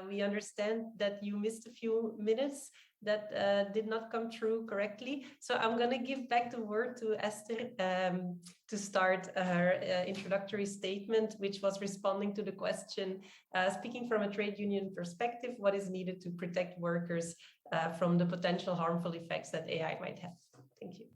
We understand that you missed a few minutes that did not come through correctly. So I'm going to give back the word to Esther to start her introductory statement, which was responding to the question, speaking from a trade union perspective, what is needed to protect workers from the potential harmful effects that AI might have? Thank you.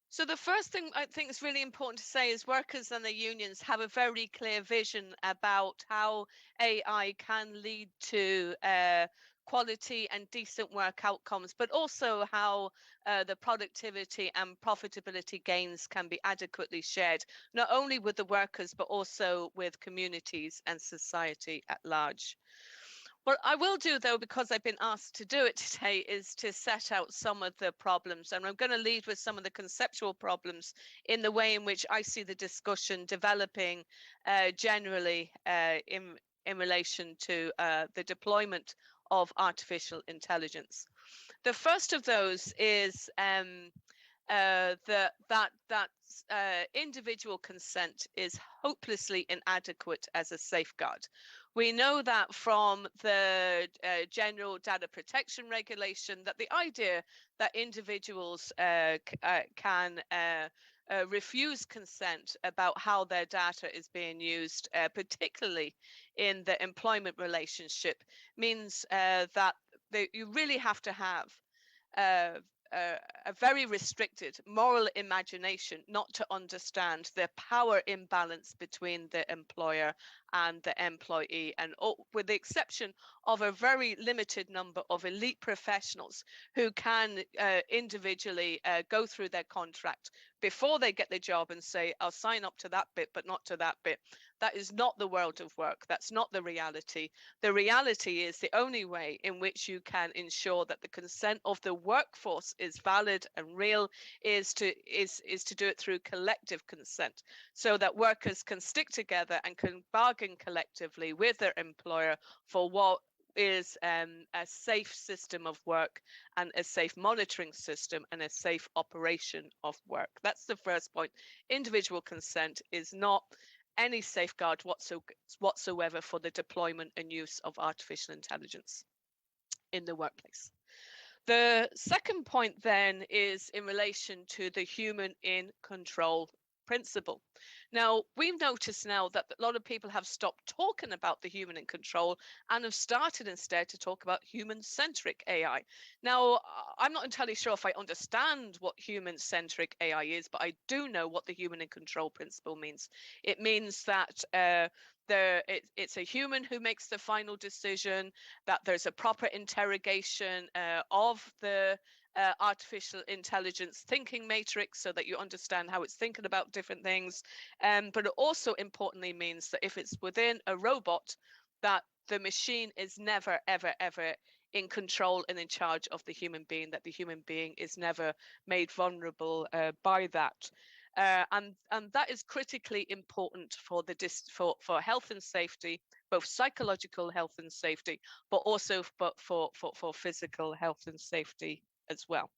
So the first thing I think is really important to say is workers and the unions have a very clear vision about how AI can lead to quality and decent work outcomes, but also how the productivity and profitability gains can be adequately shared, not only with the workers, but also with communities and society at large. What I will do, though, because I've been asked to do it today, is to set out some of the problems. And I'm going to lead with some of the conceptual problems in the way in which I see the discussion developing generally in relation to the deployment of artificial intelligence. The first of those is that individual consent is hopelessly inadequate as a safeguard. We know that from the General Data Protection Regulation that the idea that individuals can refuse consent about how their data is being used, particularly in the employment relationship, means that you really have to have a very restricted moral imagination not to understand the power imbalance between the employer and the employee, and with the exception of a very limited number of elite professionals who can individually go through their contract before they get the job and say, I'll sign up to that bit, but not to that bit. That is not the world of work. That's not the reality. The reality is the only way in which you can ensure that the consent of the workforce is valid and real is to do it through collective consent, so that workers can stick together and can bargain collectively with their employer for what is a safe system of work and a safe monitoring system and a safe operation of work. That's the first point. Individual consent is not any safeguard whatsoever for the deployment and use of artificial intelligence in the workplace. The second point then is in relation to the human in control principle. Now, we've noticed now that a lot of people have stopped talking about the human in control and have started instead to talk about human-centric AI. Now, I'm not entirely sure if I understand what human-centric AI is, but I do know what the human in control principle means. It means that it's a human who makes the final decision, that there's a proper interrogation of the artificial intelligence thinking matrix so that you understand how it's thinking about different things. But it also importantly means that if it's within a robot, that the machine is never, ever, ever in control and in charge of the human being, that the human being is never made vulnerable by that. And that is critically important for for health and safety, both psychological health and safety, but also for physical health and safety as well.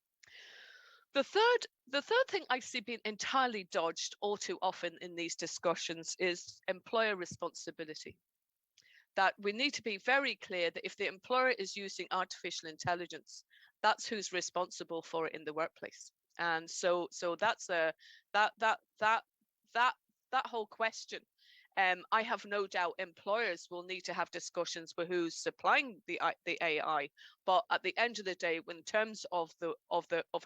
The third thing I see being entirely dodged all too often in these discussions is employer responsibility. That we need to be very clear that if the employer is using artificial intelligence, that's who's responsible for it in the workplace. And so that's that whole question. I have no doubt employers will need to have discussions with who's supplying the AI, but at the end of the day, in terms of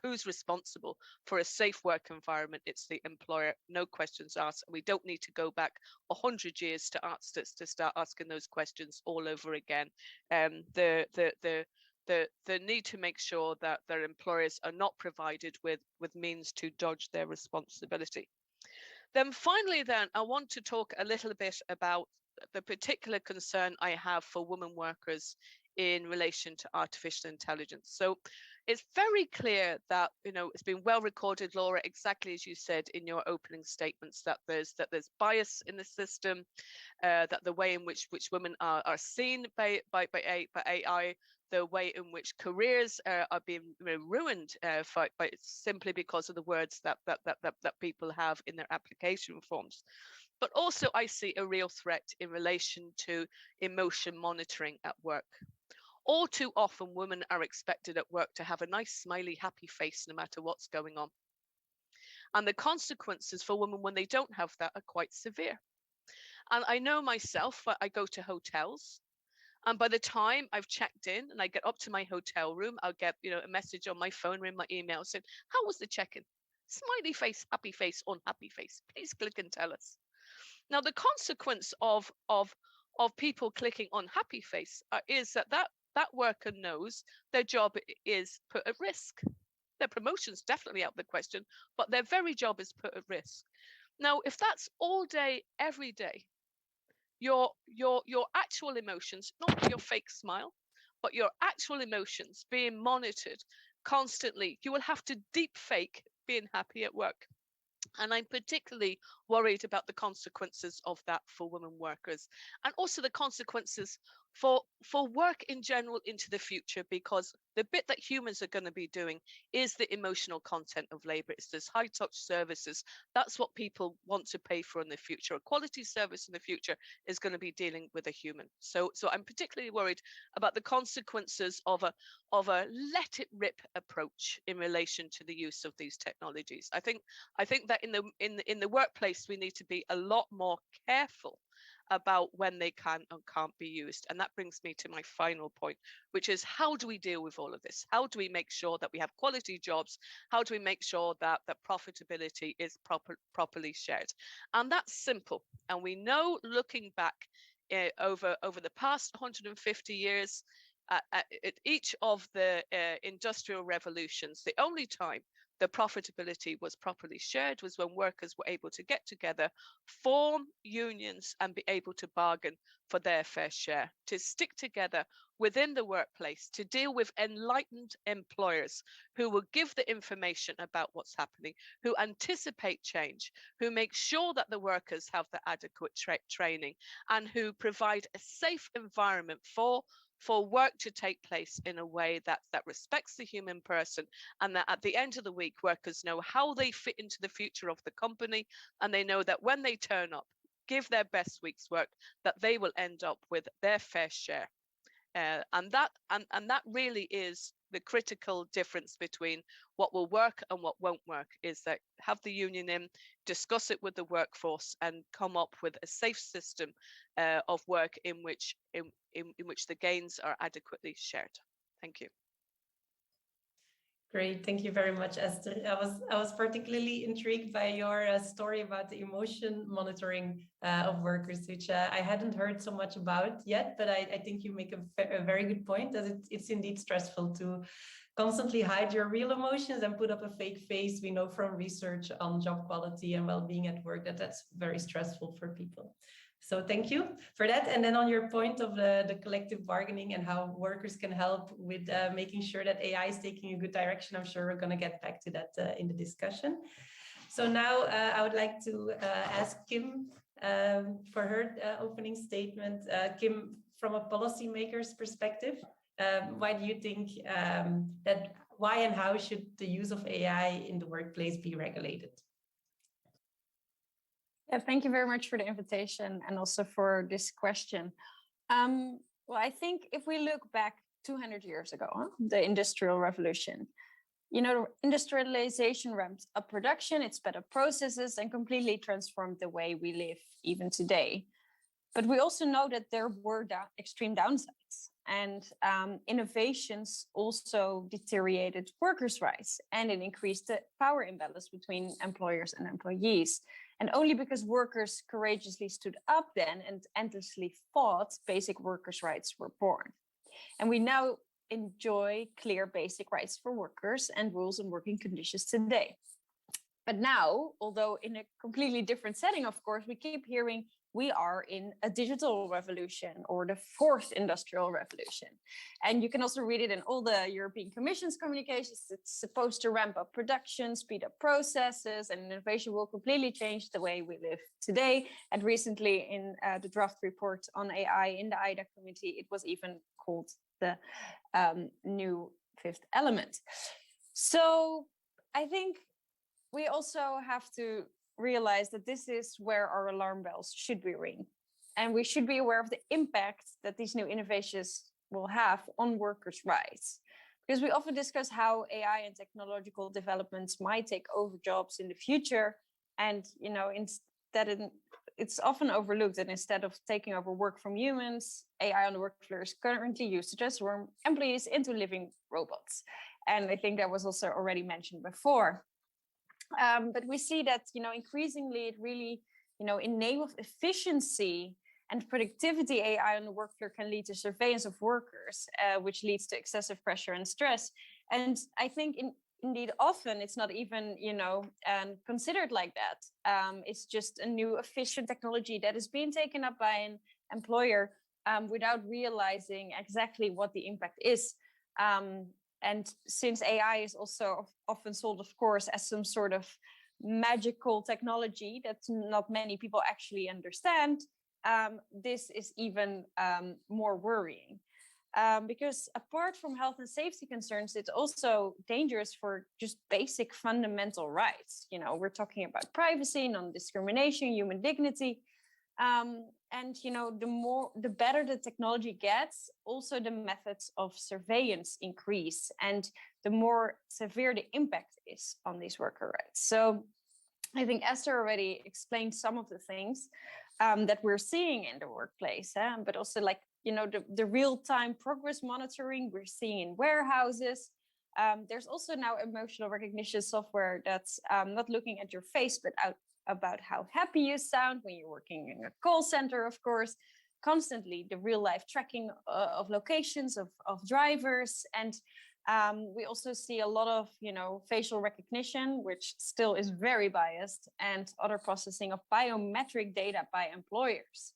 who's responsible for a safe work environment, it's the employer. No questions asked. We don't need to go back 100 years to start asking those questions all over again. The need to make sure that their employers are not provided with means to dodge their responsibility. Then finally, I want to talk a little bit about the particular concern I have for women workers in relation to artificial intelligence. So it's very clear that, it's been well recorded, Laura, exactly as you said in your opening statements, that there's bias in the system, that the way in which women are seen by AI, the way in which careers are being ruined by simply because of the words that people have in their application forms. But also I see a real threat in relation to emotion monitoring at work. All too often, women are expected at work to have a nice, smiley, happy face no matter what's going on. And the consequences for women when they don't have that are quite severe. And I know myself, I go to hotels, and by the time I've checked in and I get up to my hotel room, I'll get, a message on my phone or in my email saying, "How was the check-in? Smiley face, happy face, unhappy face. Please click and tell us." Now, the consequence of people clicking unhappy face is that worker knows their job is put at risk. Their promotion's definitely out of the question, but their very job is put at risk. Now, if that's all day, every day, your actual emotions, not your fake smile, but your actual emotions being monitored constantly, you will have to deep fake being happy at work. And I'm particularly worried about the consequences of that for women workers, and also the consequences for work in general into the future, because the bit that humans are going to be doing is the emotional content of labor. It's this high touch services. That's what people want to pay for in the future. A quality service in the future is going to be dealing with a human. So I'm particularly worried about the consequences of a let it rip approach in relation to the use of these technologies. I think that in the workplace we need to be a lot more careful about when they can and can't be used. And that brings me to my final point, which is, how do we deal with all of this? How do we make sure that we have quality jobs? How do we make sure that profitability is properly shared? And that's simple. And we know, looking back over the past 150 years, at each of the industrial revolutions, the only time the profitability was properly shared was when workers were able to get together, form unions, and be able to bargain for their fair share, to stick together within the workplace, to deal with enlightened employers who will give the information about what's happening, who anticipate change, who make sure that the workers have the adequate training, and who provide a safe environment for work to take place in a way that respects the human person, and that at the end of the week, workers know how they fit into the future of the company, and they know that when they turn up, give their best week's work, that they will end up with their fair share. And that really is the critical difference between what will work and what won't work, is that have the union in, discuss it with the workforce, and come up with a safe system of work in which the gains are adequately shared. Thank you. Great, thank you very much, Esther. I was particularly intrigued by your story about the emotion monitoring of workers, which I hadn't heard so much about yet, but I think you make a very good point, that it's indeed stressful to constantly hide your real emotions and put up a fake face. We know from research on job quality and well-being at work that that's very stressful for people. So thank you for that. And then on your point of the collective bargaining and how workers can help with making sure that AI is taking a good direction, I'm sure we're going to get back to that in the discussion. So now I would like to ask Kim for her opening statement. Kim, from a policymaker's perspective, why do you think why and how should the use of AI in the workplace be regulated? Yeah, thank you very much for the invitation and also for this question. Well, I think if we look back 200 years ago, the Industrial Revolution, industrialization ramped up production, it sped up processes and completely transformed the way we live even today. But we also know that there were extreme downsides, and innovations also deteriorated workers' rights, and it increased the power imbalance between employers and employees. And only because workers courageously stood up then and endlessly fought, basic workers' rights were born. And we now enjoy clear basic rights for workers and rules and working conditions today. But now, although in a completely different setting, of course, we keep hearing we are in a digital revolution or the fourth industrial revolution. And you can also read it in all the European Commission's communications. It's supposed to ramp up production, speed up processes, and innovation will completely change the way we live today. And recently in the draft report on AI in the IDA committee, it was even called the new fifth element. So I think we also have to realize that this is where our alarm bells should be ringing. And we should be aware of the impact that these new innovations will have on workers' rights. Because we often discuss how AI and technological developments might take over jobs in the future. And, instead it's often overlooked that instead of taking over work from humans, AI on the work floor is currently used to transform employees into living robots. And I think that was also already mentioned before. But we see that, increasingly it really, in name of efficiency and productivity, AI on the work floor can lead to surveillance of workers, which leads to excessive pressure and stress. And I think indeed often it's not even, considered like that. It's just a new efficient technology that is being taken up by an employer without realizing exactly what the impact is. And since AI is also often sold, of course, as some sort of magical technology that not many people actually understand, this is even more worrying. Because apart from health and safety concerns, it's also dangerous for just basic fundamental rights. We're talking about privacy, non-discrimination, human dignity. And the better the technology gets, also the methods of surveillance increase, and the more severe the impact is on these worker rights. So I think Esther already explained some of the things that we're seeing in the workplace, but also the real-time progress monitoring we're seeing in warehouses. There's also now emotional recognition software that's not looking at your face, but about how happy you sound when you're working in a call center, of course, constantly the real life tracking of locations of drivers. And we also see a lot of, facial recognition, which still is very biased, and other processing of biometric data by employers.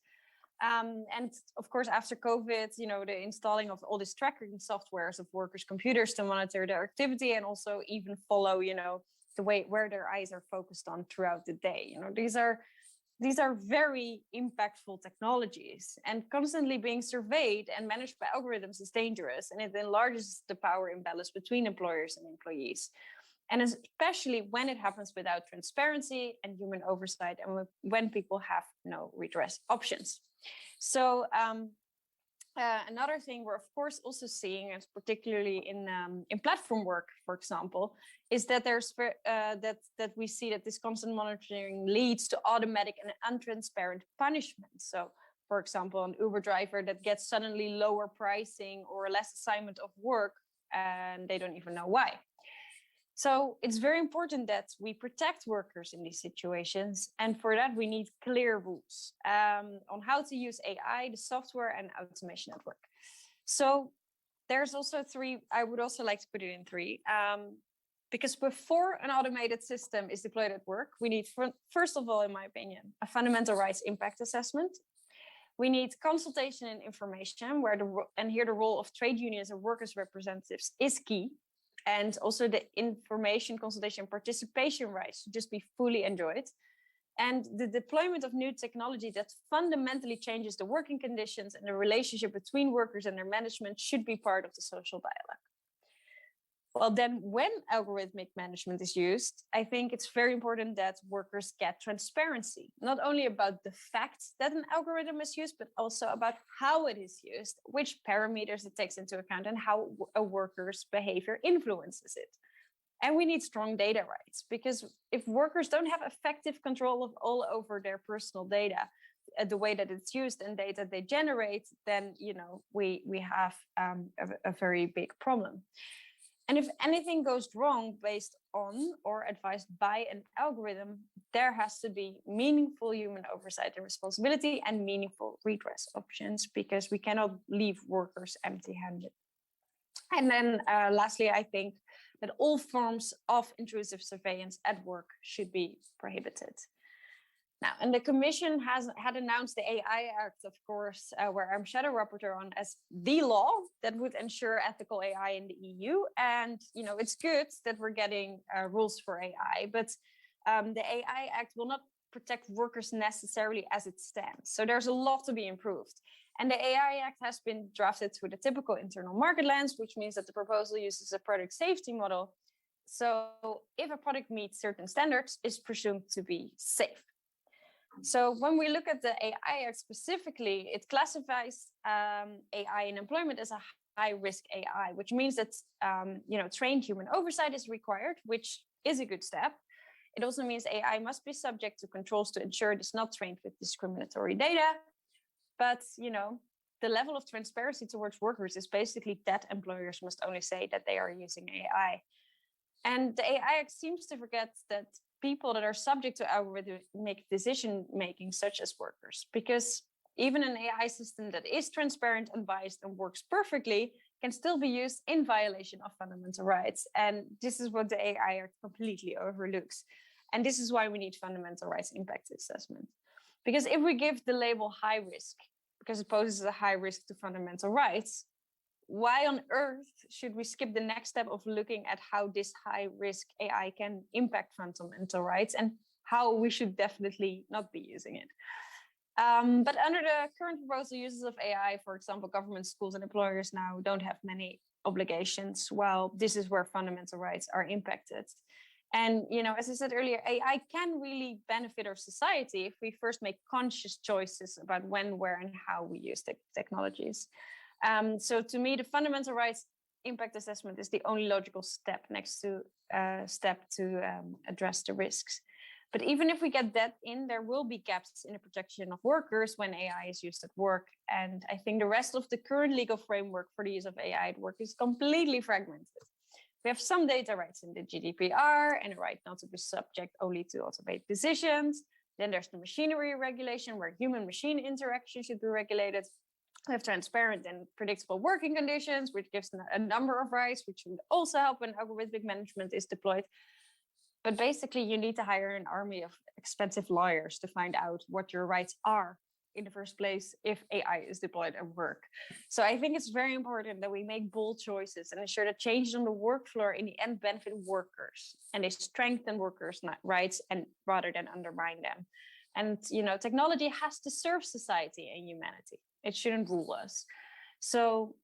And of course, after COVID, the installing of all these tracking softwares of workers' computers to monitor their activity and also even follow, the way where their eyes are focused on throughout the day. These are very impactful technologies, and constantly being surveyed and managed by algorithms is dangerous, and it enlarges the power imbalance between employers and employees. And especially when it happens without transparency and human oversight, and when people have no redress options. So another thing we're of course also seeing, and particularly in platform work, for example, is that there's that we see that this constant monitoring leads to automatic and untransparent punishment. So, for example, an Uber driver that gets suddenly lower pricing or less assignment of work, and they don't even know why. So it's very important that we protect workers in these situations. And for that, we need clear rules on how to use AI, the software, and automation at work. So there's also three, I would also like to put it in three. Because before an automated system is deployed at work, we need, first of all, in my opinion, a fundamental rights impact assessment. We need consultation and information, and here the role of trade unions and workers' representatives is key. And also the information, consultation, participation rights should just be fully enjoyed. And the deployment of new technology that fundamentally changes the working conditions and the relationship between workers and their management should be part of the social dialogue. Well, then when algorithmic management is used, I think it's very important that workers get transparency, not only about the fact that an algorithm is used, but also about how it is used, which parameters it takes into account, and how a worker's behavior influences it. And we need strong data rights, because if workers don't have effective control of all over their personal data, the way that it's used and data they generate, then we have a very big problem. And if anything goes wrong based on or advised by an algorithm, there has to be meaningful human oversight and responsibility and meaningful redress options, because we cannot leave workers empty-handed. And then lastly, I think that all forms of intrusive surveillance at work should be prohibited. Now, and the Commission had announced the AI Act, of course, where I'm shadow rapporteur on, as the law that would ensure ethical AI in the EU. And, it's good that we're getting rules for AI, but the AI Act will not protect workers necessarily as it stands. So there's a lot to be improved. And the AI Act has been drafted through the typical internal market lens, which means that the proposal uses a product safety model. So if a product meets certain standards, it's presumed to be safe. So when we look at the AI Act specifically, it classifies AI in employment as a high-risk AI, which means that trained human oversight is required, which is a good step. It also means AI must be subject to controls to ensure it is not trained with discriminatory data. But the level of transparency towards workers is basically that employers must only say that they are using AI. And the AI Act seems to forget that people that are subject to algorithmic decision making, such as workers, because even an AI system that is transparent, unbiased, and works perfectly can still be used in violation of fundamental rights. And this is what the AI Act completely overlooks. And this is why we need fundamental rights impact assessment. Because if we give the label high risk, because it poses a high risk to fundamental rights, why on earth should we skip the next step of looking at how this high risk AI can impact fundamental rights and how we should definitely not be using it? But under the current proposal, users of AI, for example, government, schools, and employers now don't have many obligations. Well, this is where fundamental rights are impacted. And, as I said earlier, AI can really benefit our society if we first make conscious choices about when, where, and how we use technologies. So to me, the fundamental rights impact assessment is the only logical step next to address the risks. But even if we get that in, there will be gaps in the protection of workers when AI is used at work. And I think the rest of the current legal framework for the use of AI at work is completely fragmented. We have some data rights in the GDPR and a right not to be subject only to automated decisions. Then there's the machinery regulation where human-machine interaction should be regulated. We have transparent and predictable working conditions, which gives a number of rights, which would also help when algorithmic management is deployed. But basically, you need to hire an army of expensive lawyers to find out what your rights are in the first place if AI is deployed at work. So I think it's very important that we make bold choices and ensure that changes on the work floor in the end benefit workers and they strengthen workers' rights and rather than undermine them. And technology has to serve society and humanity. It shouldn't rule us. So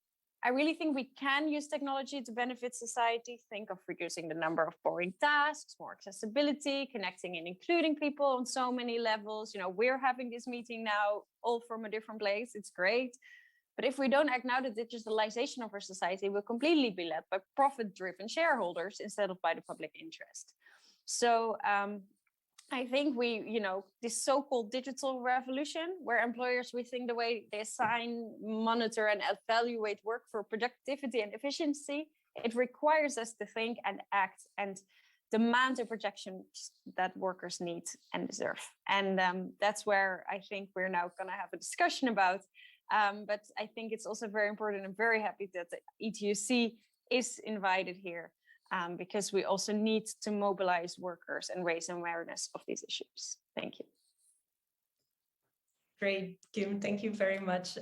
I really think we can use technology to benefit society. Think of reducing the number of boring tasks, more accessibility, connecting and including people on so many levels. We're having this meeting now all from a different place. It's great. But if we don't act now, the digitalization of our society will completely be led by profit-driven shareholders instead of by the public interest. So I think this so-called digital revolution, where employers rethink the way they assign, monitor, and evaluate work for productivity and efficiency, it requires us to think and act and demand the protections that workers need and deserve. And that's where I think we're now going to have a discussion about. But I think it's also very important. I'm very happy that the ETUC is invited here. Because we also need to mobilize workers and raise awareness of these issues. Thank you. Great, Kim, thank you very much.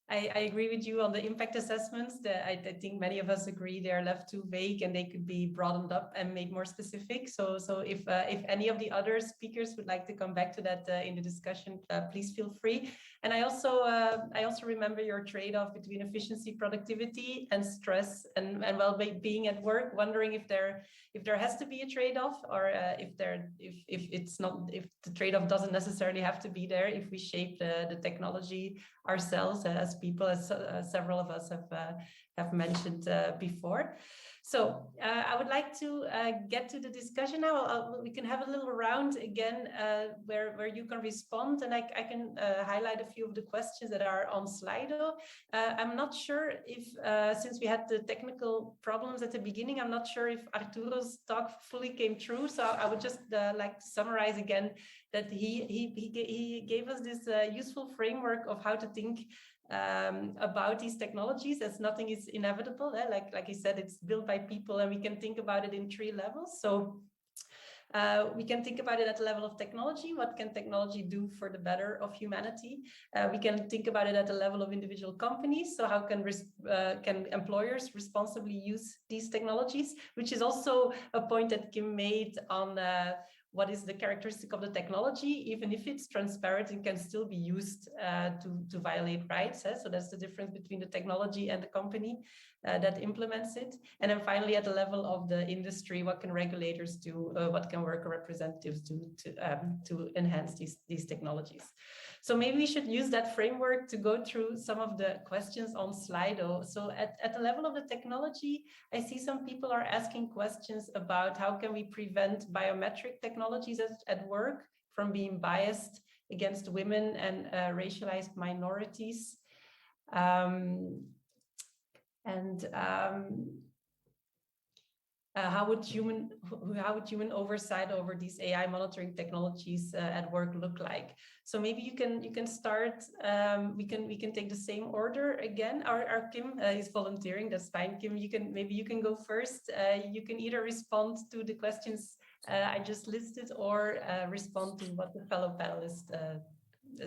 I agree with you on the impact assessments. I think many of us agree they are left too vague and they could be broadened up and made more specific. So if any of the other speakers would like to come back to that in the discussion, please feel free. And I also remember your trade-off between efficiency, productivity, and stress and well-being at work. Wondering if there has to be a trade-off, or if the trade-off doesn't necessarily have to be there if we shape the technology ourselves as people, as several of us have mentioned before. So I would like to get to the discussion now. We can have a little round again where you can respond, and I can highlight a few of the questions that are on Slido. I'm not sure if, since we had the technical problems at the beginning, I'm not sure if Arturo's talk fully came through. So I would just like to summarize again that he gave us this useful framework of how to think about these technologies, as nothing is inevitable. Like he said, it's built by people, and we can think about it in 3 levels. So we can think about it at the level of technology. What can technology do for the better of humanity? We can think about it at the level of individual companies. So how can employers responsibly use these technologies? Which is also a point that Kim made on what is the characteristic of the technology, even if it's transparent, it can still be used to violate rights. So that's the difference between the technology and the company that implements it. And then finally, at the level of the industry, what can regulators do? What can worker representatives do to enhance these technologies? So maybe we should use that framework to go through some of the questions on Slido. So at the level of the technology, I see some people are asking questions about how can we prevent biometric technologies at work from being biased against women and racialized minorities. How would human oversight over these AI monitoring technologies at work look like? So maybe you can start. We can take the same order again. Our Kim is volunteering. That's fine, Kim. Maybe you can go first. You can either respond to the questions I just listed or respond to what the fellow panelists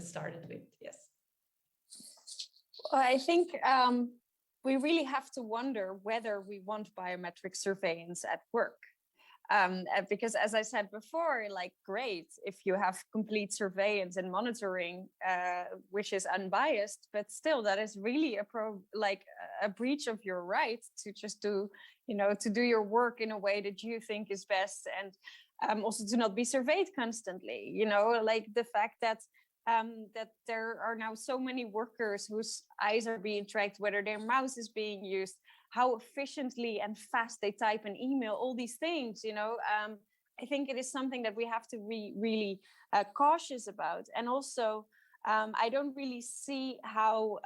started with. Yes. Well, I think we really have to wonder whether we want biometric surveillance at work. Because as I said before, like, great if you have complete surveillance and monitoring, which is unbiased, but still that is really a breach of your right to just do your work in a way that you think is best, and also to not be surveyed constantly. Like the fact that there are now so many workers whose eyes are being tracked, whether their mouse is being used, how efficiently and fast they type an email, all these things, I think it is something that we have to be really cautious about. And also, I don't really see how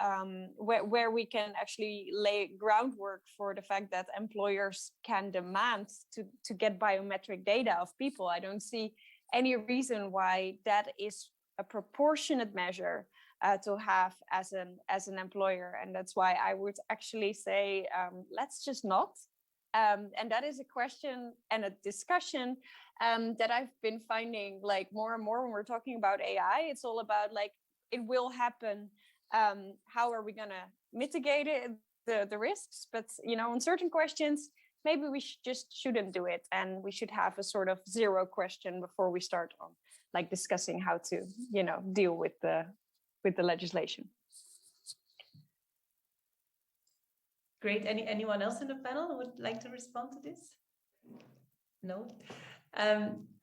where we can actually lay groundwork for the fact that employers can demand to get biometric data of people. I don't see any reason why that is a proportionate measure to have as an employer, and that's why I would actually say let's just not. And that is a question and a discussion that I've been finding like more and more when we're talking about AI. It's all about like, it will happen. How are we gonna mitigate it, the risks? But on certain questions, maybe we just shouldn't do it, and we should have a sort of zero question before we start on like discussing how to deal with the legislation. Great. Anyone else in the panel who would like to respond to this? No.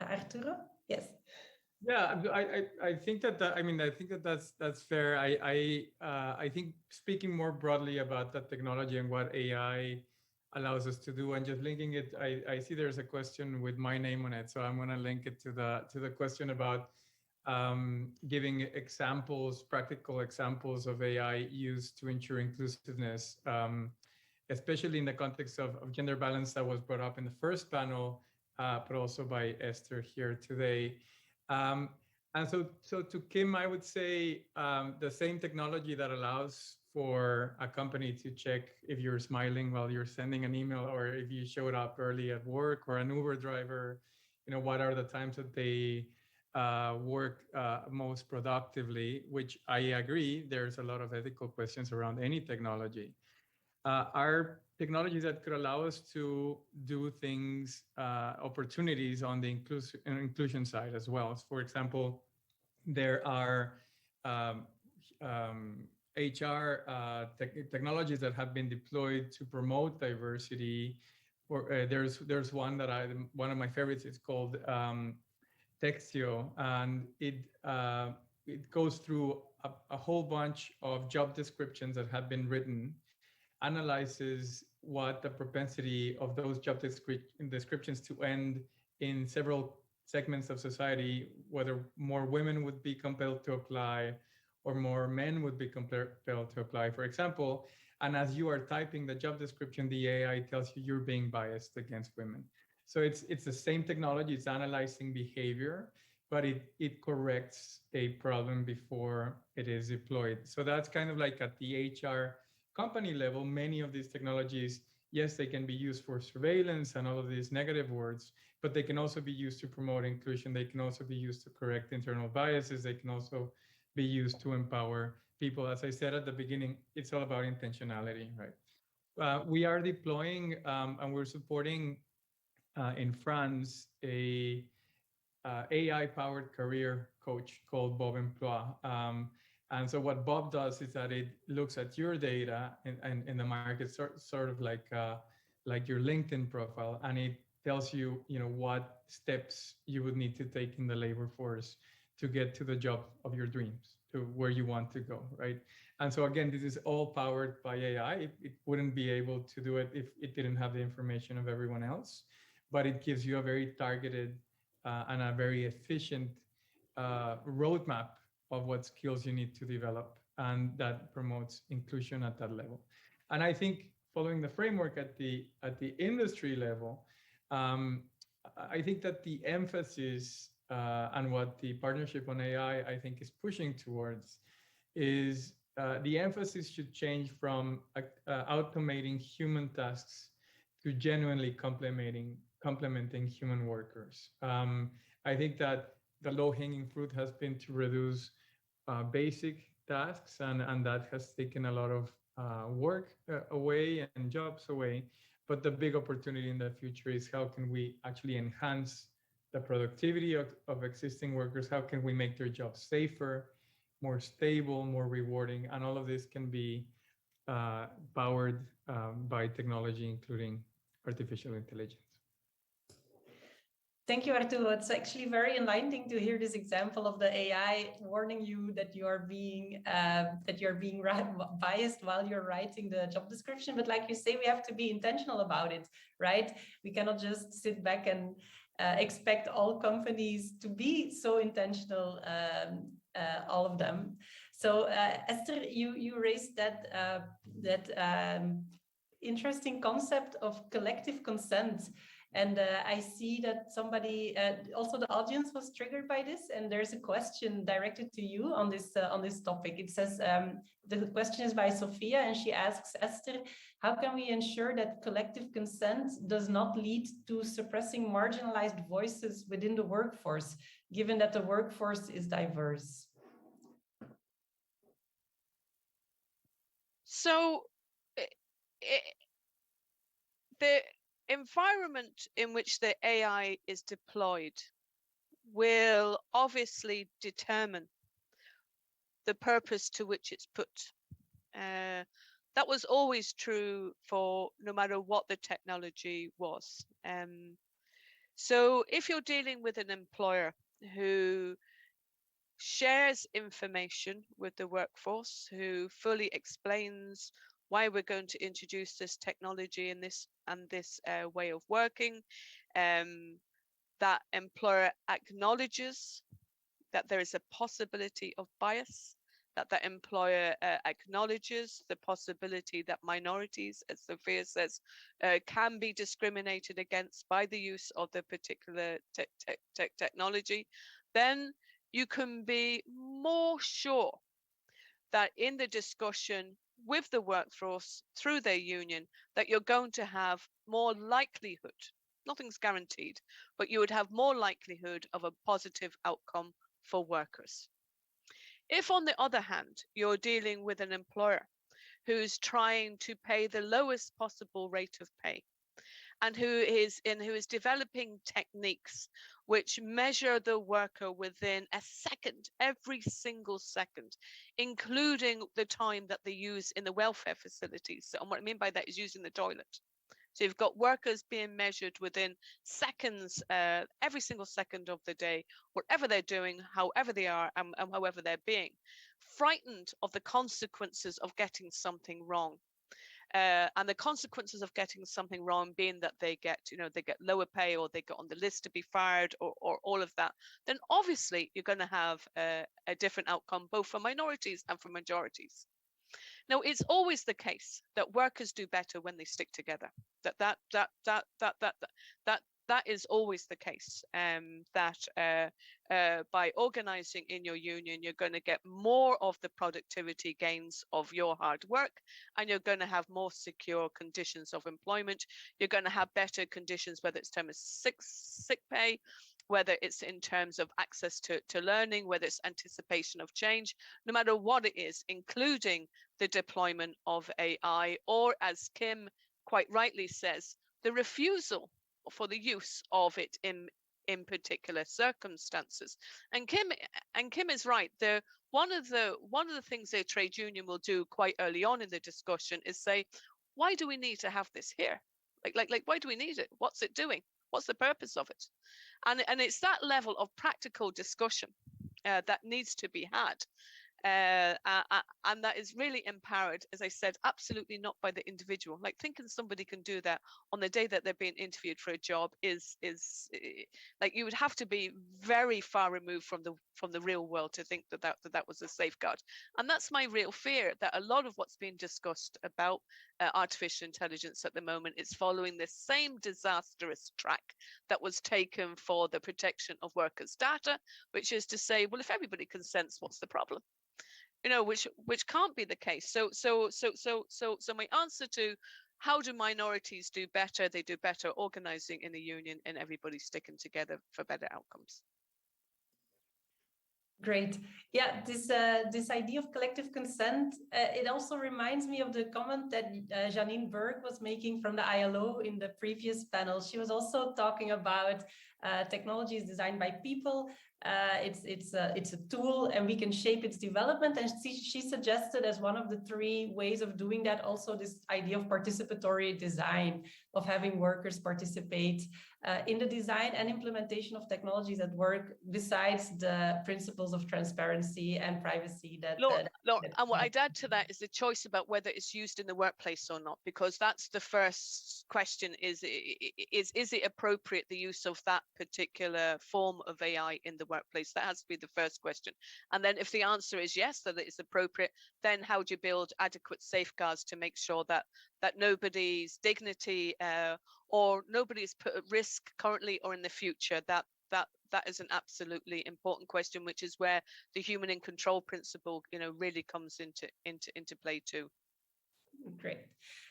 Arturo? Yes. Yeah, I think that's fair. I think speaking more broadly about that technology and what AI allows us to do, and just linking it, I see there's a question with my name on it, so I'm going to link it to the question about giving examples, practical examples of AI used to ensure inclusiveness, especially in the context of gender balance that was brought up in the first panel, but also by Esther here today. And so to Kim, I would say the same technology that allows for a company to check if you're smiling while you're sending an email, or if you showed up early at work, or an Uber driver, what are the times that they work most productively, which I agree, there's a lot of ethical questions around any technology. Are technologies that could allow us to do things, opportunities on the inclusion side as well. So for example, there are HR technologies that have been deployed to promote diversity. Or there's one one of my favorites is called Textio, and it goes through a whole bunch of job descriptions that have been written, analyzes what the propensity of those job descriptions to end in several segments of society, whether more women would be compelled to apply or more men would be compelled to apply, for example. And as you are typing the job description, the AI tells you you're being biased against women. So it's the same technology, it's analyzing behavior, but it corrects a problem before it is deployed. So that's kind of like at the HR company level, many of these technologies, yes, they can be used for surveillance and all of these negative words, but they can also be used to promote inclusion. They can also be used to correct internal biases. They can also be used to empower people. As I said at the beginning, it's all about intentionality, right? We are deploying and we're supporting in France a AI-powered career coach called Bob Emploi. And so what Bob does is that it looks at your data and in the market, sort of like your LinkedIn profile, and it tells you, what steps you would need to take in the labor force to get to the job of your dreams, to where you want to go, right? And so again, this is all powered by AI. It wouldn't be able to do it if it didn't have the information of everyone else, but it gives you a very targeted and a very efficient roadmap of what skills you need to develop, and that promotes inclusion at that level. And I think following the framework at the industry level, I think that the emphasis and what the partnership on AI I think is pushing towards is the emphasis should change from automating human tasks to genuinely complementing human workers. I think that the low-hanging fruit has been to reduce basic tasks, and that has taken a lot of work away and jobs away. But the big opportunity in the future is how can we actually enhance the productivity of existing workers? How can we make their jobs safer, more stable, more rewarding? And all of this can be powered by technology, including artificial intelligence. Thank you, Arturo. It's actually very enlightening to hear this example of the AI warning you that you're being biased while you're writing the job description. But like you say, we have to be intentional about it, right? We cannot just sit back and expect all companies to be so intentional, all of them. So Esther, you raised that interesting concept of collective consent. And I see that somebody, also the audience was triggered by this, and there's a question directed to you on this topic. It says, the question is by Sophia, and she asks, Esther, how can we ensure that collective consent does not lead to suppressing marginalized voices within the workforce, given that the workforce is diverse? So the environment in which the AI is deployed will obviously determine the purpose to which it's put. That was always true for no matter what the technology was. So if you're dealing with an employer who shares information with the workforce, who fully explains why we're going to introduce this technology and this way of working, that employer acknowledges that there is a possibility of bias, that the employer acknowledges the possibility that minorities, as Sophia says, can be discriminated against by the use of the particular technology, then you can be more sure that in the discussion with the workforce through their union, that you're going to have more likelihood, nothing's guaranteed, but you would have more likelihood of a positive outcome for workers. If, on the other hand, you're dealing with an employer who's trying to pay the lowest possible rate of pay, and who is developing techniques which measure the worker within a second, every single second, including the time that they use in the welfare facilities. And what I mean by that is using the toilet. So you've got workers being measured within seconds, every single second of the day, whatever they're doing, however they are, and however they're being, frightened of the consequences of getting something wrong. And the consequences of getting something wrong being that they get lower pay, or they get on the list to be fired, or all of that, then obviously you're going to have a different outcome, both for minorities and for majorities. Now, it's always the case that workers do better when they stick together. That is always the case. That by organizing in your union, you're going to get more of the productivity gains of your hard work, and you're going to have more secure conditions of employment. You're going to have better conditions, whether it's terms of sick pay, whether it's in terms of access to learning, whether it's anticipation of change, no matter what it is, including the deployment of AI, or, as Kim quite rightly says, the refusal for the use of it in in particular circumstances. And Kim is right. One of the things a trade union will do quite early on in the discussion is say, why do we need to have this here? Like why do we need it? What's it doing? What's the purpose of it? And it's that level of practical discussion that needs to be had. And that is really empowered, as I said, absolutely not by the individual. Like thinking somebody can do that on the day that they're being interviewed for a job is like you would have to be very far removed from the real world to think that was a safeguard. And that's my real fear, that a lot of what's being discussed about artificial intelligence at the moment is following the same disastrous track that was taken for the protection of workers' data, which is to say, well, if everybody consents, what's the problem? Which can't be the case. So my answer to how do minorities do better? They do better organizing in a union and everybody sticking together for better outcomes. Great. Yeah, this idea of collective consent, it also reminds me of the comment that Janine Berg was making from the ILO in the previous panel. She was also talking about technology is designed by people. It's a tool and we can shape its development. And she suggested as one of the 3 ways of doing that also this idea of participatory design, of having workers participate in the design and implementation of technologies at work, besides the principles of transparency and privacy that and what I'd add to that is the choice about whether it's used in the workplace or not, because that's the first question: is it appropriate, the use of that particular form of AI in the workplace? That has to be the first question. And then if the answer is yes, that it is appropriate, then how do you build adequate safeguards to make sure that nobody's dignity or nobody is put at risk currently or in the future? That is an absolutely important question, which is where the human in control principle, really comes into play too. Great.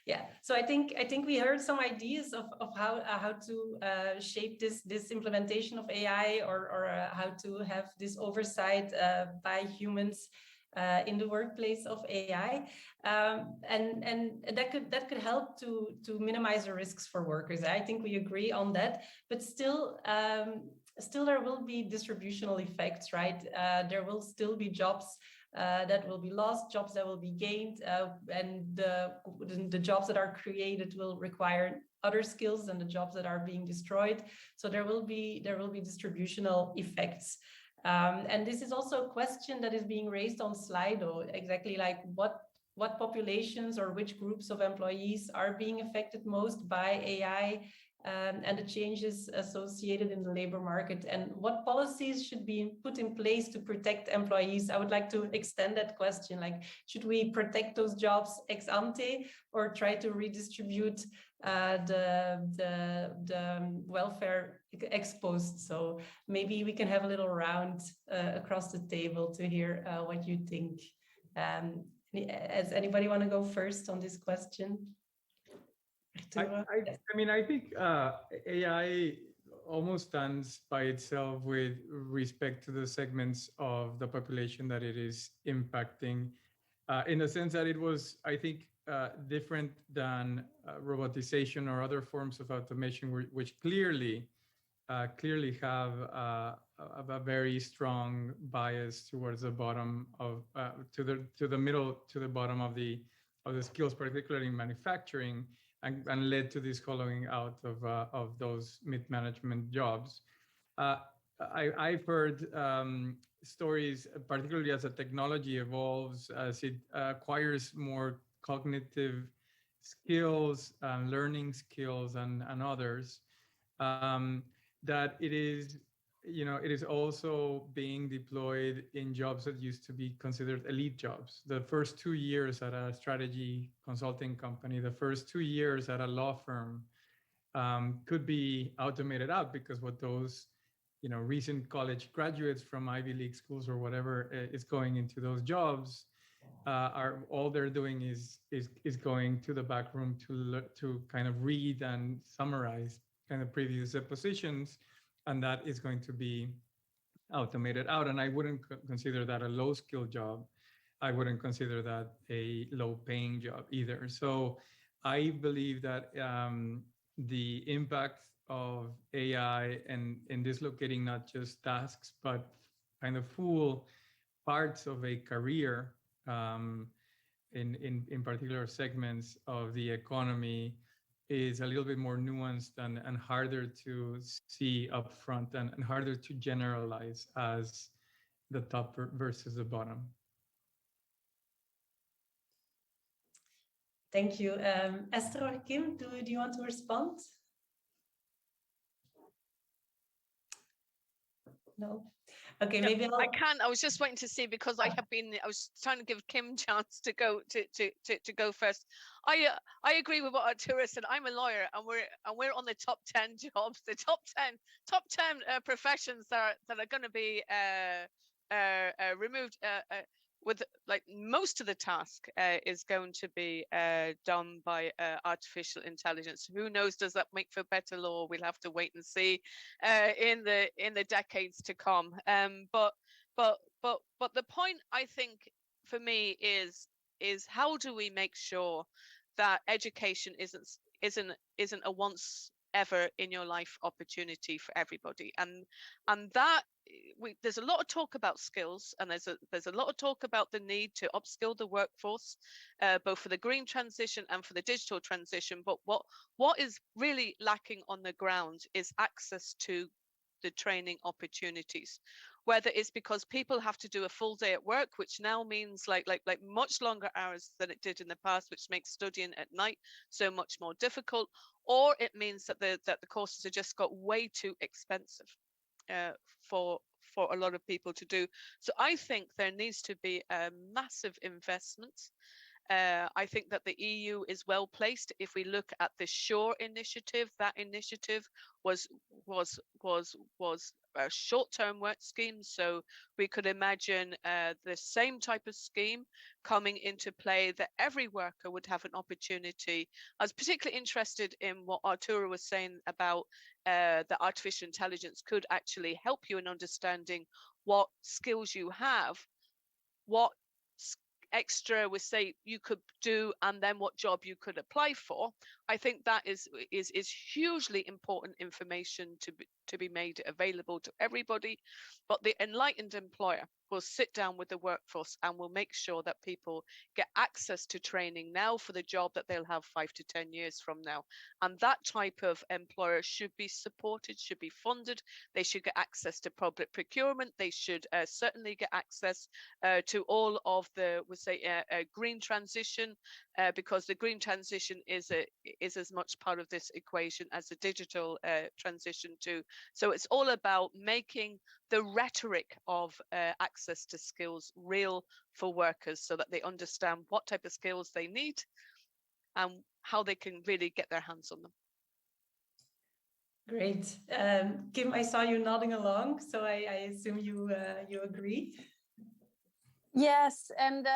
Yeah. So I think we heard some ideas of how to shape this implementation of AI, or how to have this oversight by humans in the workplace of AI, and that could help to minimize the risks for workers. I think we agree on that, but still there will be distributional effects, right? There will still be jobs that will be lost, jobs that will be gained, and the jobs that are created will require other skills than the jobs that are being destroyed. So there will be distributional effects. And this is also a question that is being raised on Slido, exactly like what populations or which groups of employees are being affected most by AI, and the changes associated in the labor market, and what policies should be put in place to protect employees. I would like to extend that question, like, should we protect those jobs ex ante or try to redistribute the welfare ex post? So maybe we can have a little round across the table to hear what you think. Does anybody want to go first on this question? I think AI almost stands by itself with respect to the segments of the population that it is impacting, in the sense that it was, I think, different than robotization or other forms of automation, which clearly have a very strong bias towards the bottom of to the middle to the bottom of the skills, particularly in manufacturing, and led to this hollowing out of those mid-management jobs. I've heard stories, particularly as the technology evolves, as it acquires more cognitive skills, learning skills, and others, that it is also being deployed in jobs that used to be considered elite jobs. The first 2 years at a strategy consulting company, the first 2 years at a law firm, could be automated out, because what those recent college graduates from Ivy League schools or whatever is going into those jobs, are all they're doing is going to the back room to kind of read and summarize kind of previous positions, and that is going to be automated out. And I wouldn't consider that a low skill job. I wouldn't consider that a low paying job either. So I believe that the impact of AI and dislocating not just tasks, but kind of full parts of a career in particular segments of the economy is a little bit more nuanced and harder to see upfront and harder to generalize as the top versus the bottom. Thank you. Esther or Kim, do you want to respond? No. Okay, No, maybe I can. I was just waiting to see because I was trying to give Kim a chance to go to go first. I agree with what Arturo said. I'm a lawyer, and we're on the top 10 jobs, the top 10 professions that are going to be removed. With like most of the task is going to be done by artificial intelligence. Who knows? Does that make for better law? We'll have to wait and see in the decades to come. But the point I think for me is how do we make sure that education isn't a once ever in your life opportunity for everybody, and that there's a lot of talk about skills, and there's a lot of talk about the need to upskill the workforce, both for the green transition and for the digital transition. But what is really lacking on the ground is access to the training opportunities, whether it's because people have to do a full day at work, which now means like much longer hours than it did in the past, which makes studying at night so much more difficult, or it means that the courses have just got way too expensive for a lot of people to do. So I think there needs to be a massive investment. I think that the EU is well placed. If we look at the Shore initiative, that initiative was a short-term work scheme. So we could imagine the same type of scheme coming into play, that every worker would have an opportunity. I was particularly interested in what Arturo was saying about that artificial intelligence could actually help you in understanding what skills you have, what extra we say you could do, and then what job you could apply for. I think that is hugely important information to be made available to everybody. But the enlightened employer will sit down with the workforce and will make sure that people get access to training now for the job that they'll have 5 to 10 years from now. And that type of employer should be supported, should be funded. They should get access to public procurement. They should certainly get access to all of the, we say, green transition, because the green transition is as much part of this equation as the digital transition too. So it's all about making the rhetoric of access to skills real for workers, so that they understand what type of skills they need and how they can really get their hands on them. Great. Kim, I saw you nodding along, so I assume you agree. Yes, and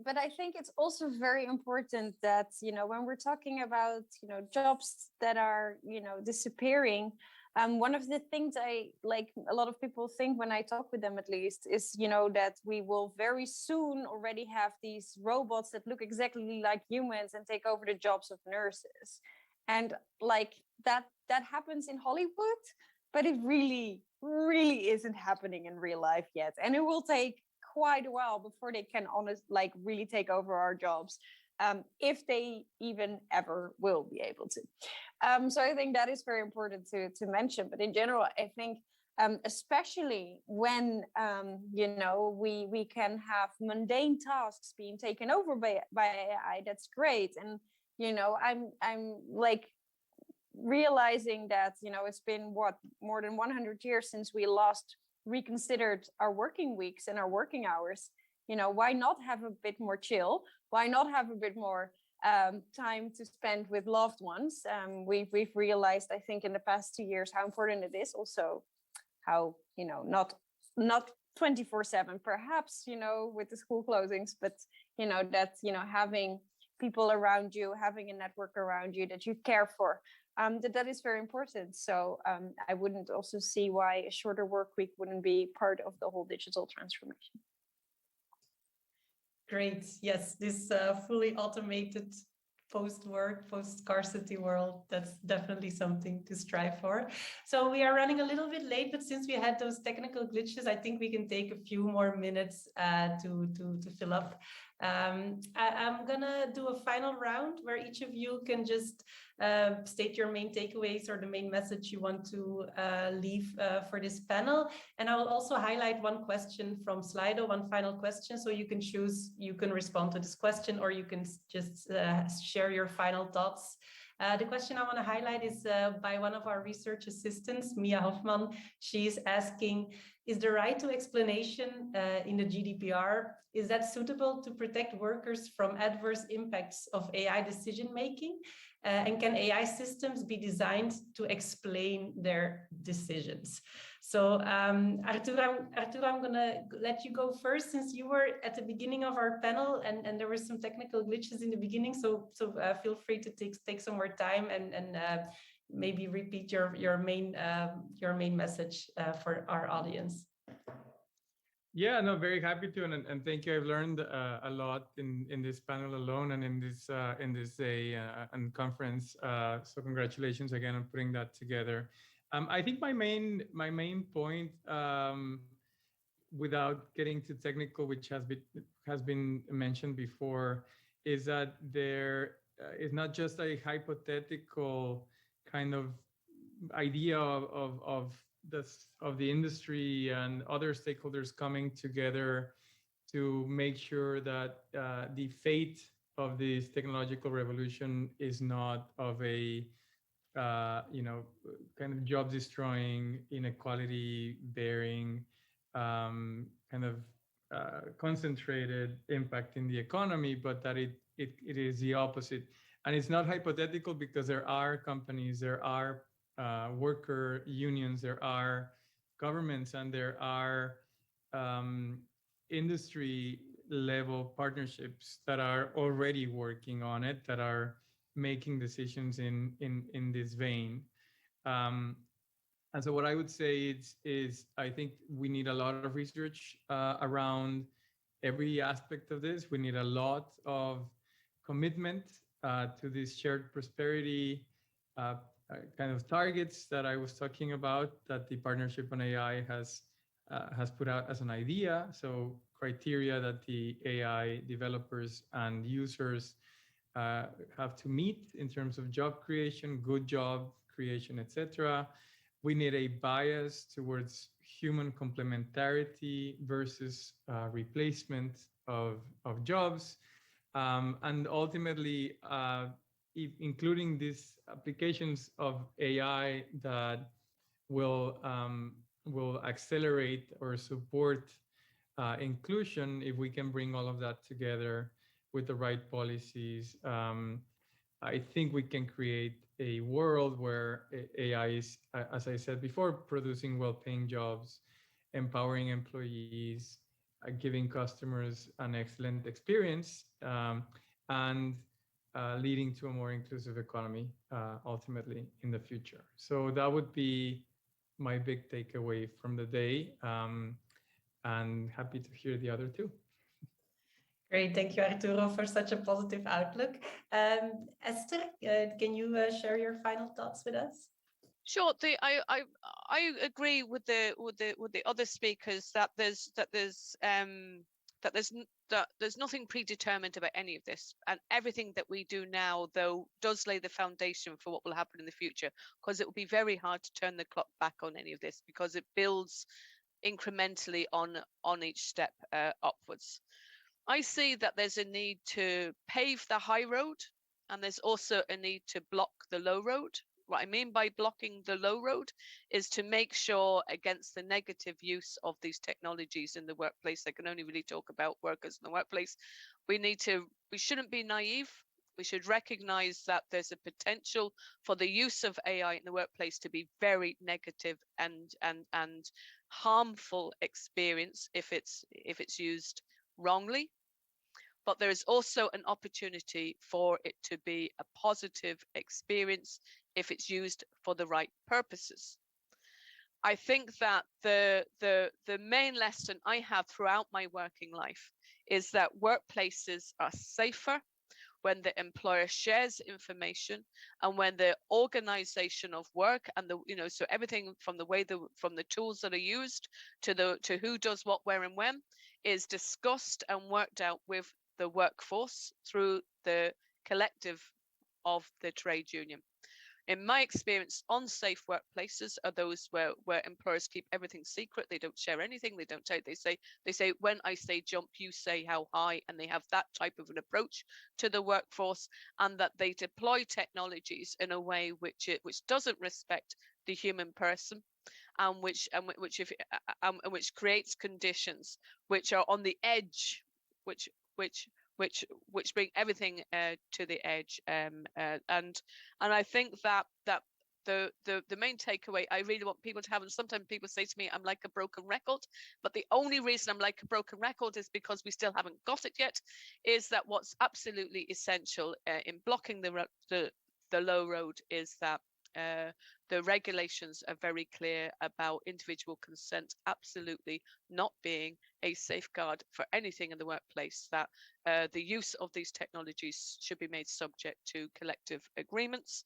but I think it's also very important that, you know, when we're talking about, you know, jobs that are, you know, disappearing, one of the things I like a lot of people think when I talk with them, at least, is, you know, that we will very soon already have these robots that look exactly like humans and take over the jobs of nurses, and like that happens in Hollywood, but it really isn't happening in real life yet, and it will take quite a while before they can really take over our jobs, if they even ever will be able to. So I think that is very important to mention. But in general, I think especially when you know, we can have mundane tasks being taken over by AI, that's great. And you know, I'm like realizing that, you know, it's been more than 100 years since we last reconsidered our working weeks and our working hours. You know, why not have a bit more chill? Why not have a bit more time to spend with loved ones? We've realized, I think, in the past 2 years how important it is. Also, how, you know, not 24/7, perhaps, you know, with the school closings, but you know, that, you know, having people around you, having a network around you that you care for, that is very important. So I wouldn't also see why a shorter work week wouldn't be part of the whole digital transformation. Great. Yes, this fully automated post-work, post-scarcity world, that's definitely something to strive for. So we are running a little bit late, but since we had those technical glitches, I think we can take a few more minutes to fill up. I'm gonna do a final round where each of you can just state your main takeaways or the main message you want to leave for this panel. And I will also highlight one question from Slido, one final question. So you can choose, you can respond to this question, or you can just share your final thoughts. The question I want to highlight is by one of our research assistants, Mia Hoffman. She's asking, is the right to explanation in the GDPR, is that suitable to protect workers from adverse impacts of AI decision-making? And can AI systems be designed to explain their decisions? So Arturo, I'm going to let you go first, since you were at the beginning of our panel and there were some technical glitches in the beginning. So feel free to take some more time and maybe repeat your main message for our audience. Yeah, no, very happy to, and thank you. I've learned a lot in this panel alone and in this day and conference. So congratulations again on putting that together. I think my main point, without getting too technical, which has been mentioned before, is that there is not just a hypothetical kind of idea of the industry and other stakeholders coming together to make sure that the fate of this technological revolution is not of a kind of job destroying, inequality bearing, kind of concentrated impact in the economy, but that it is the opposite. And it's not hypothetical, because there are companies, there are worker unions, there are governments, and there are industry level partnerships that are already working on it, that are making decisions in this vein. And so what I would say is I think we need a lot of research around every aspect of this. We need a lot of commitment to this shared prosperity kind of targets that I was talking about, that the Partnership on AI has put out as an idea. So criteria that the AI developers and users have to meet in terms of job creation, good job creation, etc. We need a bias towards human complementarity versus replacement of jobs. And ultimately, including these applications of AI that will accelerate or support inclusion, if we can bring all of that together with the right policies. I think we can create a world where AI is, as I said before, producing well-paying jobs, empowering employees, giving customers an excellent experience, and leading to a more inclusive economy ultimately in the future. So that would be my big takeaway from the day, and happy to hear the other two. Great, thank you, Arturo, for such a positive outlook. Esther, can you share your final thoughts with us? Sure. I agree with the other speakers that there's nothing predetermined about any of this, and everything that we do now, though, does lay the foundation for what will happen in the future, because it will be very hard to turn the clock back on any of this, because it builds incrementally on each step upwards. I see that there's a need to pave the high road, and there's also a need to block the low road. What I mean by blocking the low road is to make sure against the negative use of these technologies in the workplace. I can only really talk about workers in the workplace. We shouldn't be naive. We should recognize that there's a potential for the use of AI in the workplace to be very negative and harmful experience if it's used wrongly. But there is also an opportunity for it to be a positive experience if it's used for the right purposes. I think that the main lesson I have throughout my working life is that workplaces are safer when the employer shares information, and when the organization of work and the, you know, so everything from the way from the tools that are used to who does what, where, and when is discussed and worked out with the workforce through the collective of the trade union. In my experience, unsafe workplaces are those where employers keep everything secret. They don't share anything. They don't take. They say when I say jump, you say how high, and they have that type of an approach to the workforce, and that they deploy technologies in a way which doesn't respect the human person, and which creates conditions which are on the edge, which bring everything to the edge, and I think that the main takeaway I really want people to have, and sometimes people say to me I'm like a broken record, but the only reason I'm like a broken record is because we still haven't got it yet, is that what's absolutely essential in blocking the low road is that the regulations are very clear about individual consent absolutely not being a safeguard for anything in the workplace, that the use of these technologies should be made subject to collective agreements.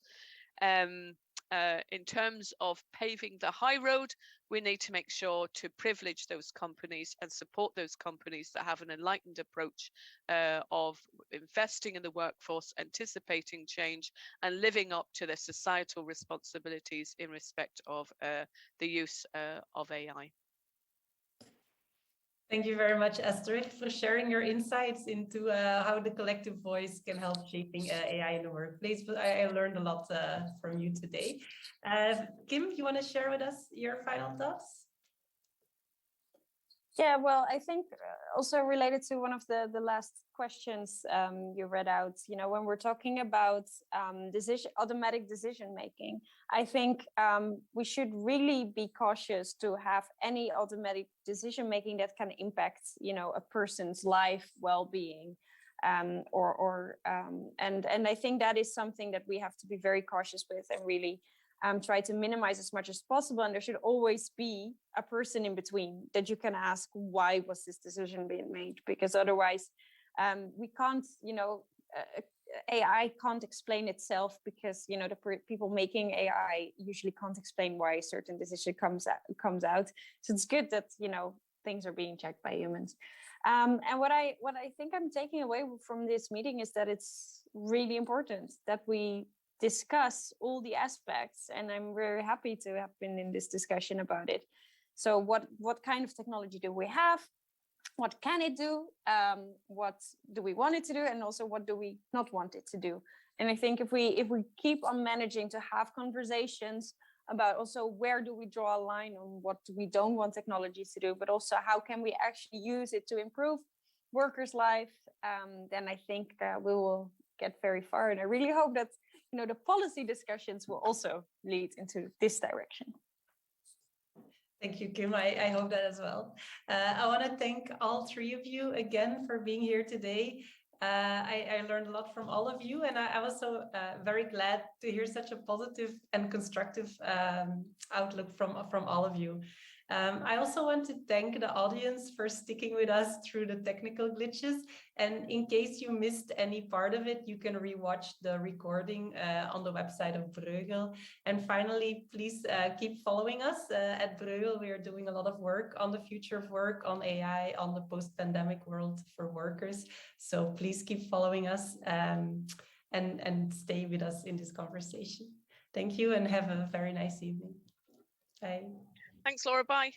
In terms of paving the high road, we need to make sure to privilege those companies and support those companies that have an enlightened approach of investing in the workforce, anticipating change, and living up to their societal responsibilities in respect of the use of AI. Thank you very much, Esther, for sharing your insights into how the collective voice can help shaping AI in the workplace. But I learned a lot from you today. Kim, you want to share with us your final thoughts? Yeah, well, I think also related to one of the last questions you read out, you know, when we're talking about automatic decision making, I think we should really be cautious to have any automatic decision making that can impact, you know, a person's life, well-being. And I think that is something that we have to be very cautious with and really try to minimize as much as possible. And there should always be a person in between that you can ask, why was this decision being made? Because otherwise we can't, you know, AI can't explain itself, because, you know, the people making AI usually can't explain why a certain decision comes out. So it's good that, you know, things are being checked by humans. And what I think I'm taking away from this meeting is that it's really important that we discuss all the aspects, and I'm very happy to have been in this discussion about it. So what kind of technology do we have? What can it do? What do we want it to do? And also, what do we not want it to do? And I think if we keep on managing to have conversations about also where do we draw a line on what we don't want technologies to do, but also how can we actually use it to improve workers' life, then I think we will get very far. And I really hope that, you know, the policy discussions will also lead into this direction. Thank you, Kim. I hope that as well. I want to thank all three of you again for being here today. I learned a lot from all of you, and I was so very glad to hear such a positive and constructive outlook from all of you. I also want to thank the audience for sticking with us through the technical glitches. And in case you missed any part of it, you can rewatch the recording on the website of Bruegel. And finally, please keep following us at Bruegel. We are doing a lot of work on the future of work, on AI, on the post-pandemic world for workers. So please keep following us and stay with us in this conversation. Thank you and have a very nice evening. Bye. Thanks, Laura. Bye.